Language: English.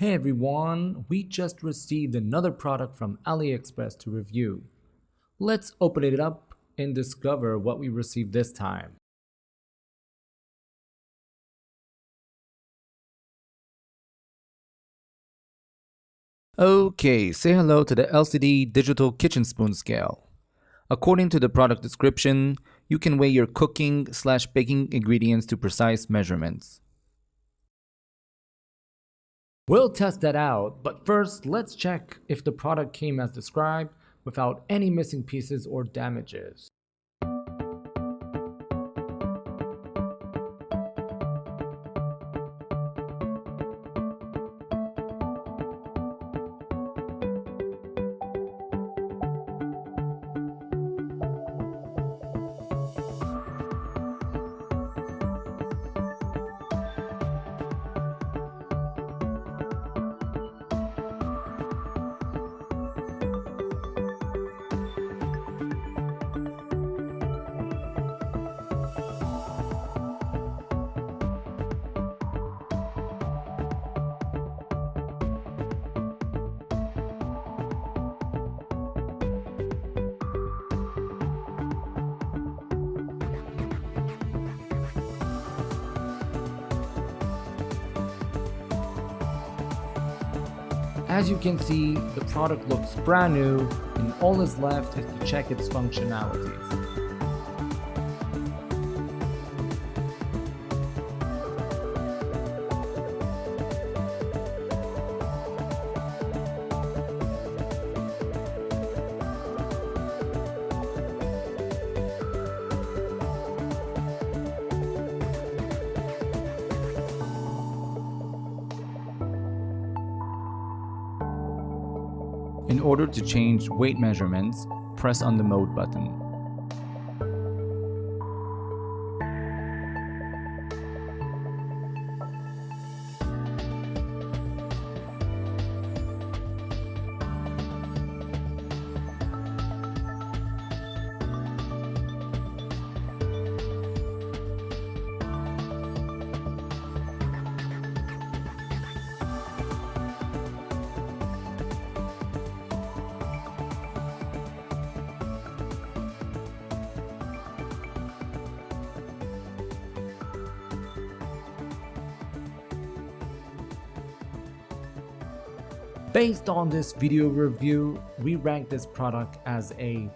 Hey everyone, we just received another product from AliExpress to review. Let's open it up and discover what we received this time. Okay, say hello to the LCD Digital Kitchen Spoon Scale. According to the product description, you can weigh your cooking/baking ingredients to precise measurements. We'll test that out, but first let's check if the product came as described without any missing pieces or damages. As you can see, the product looks brand new and all is left is to check its functionalities. In order to change weight measurements, press on the mode button. Based on this video review, we rank this product as a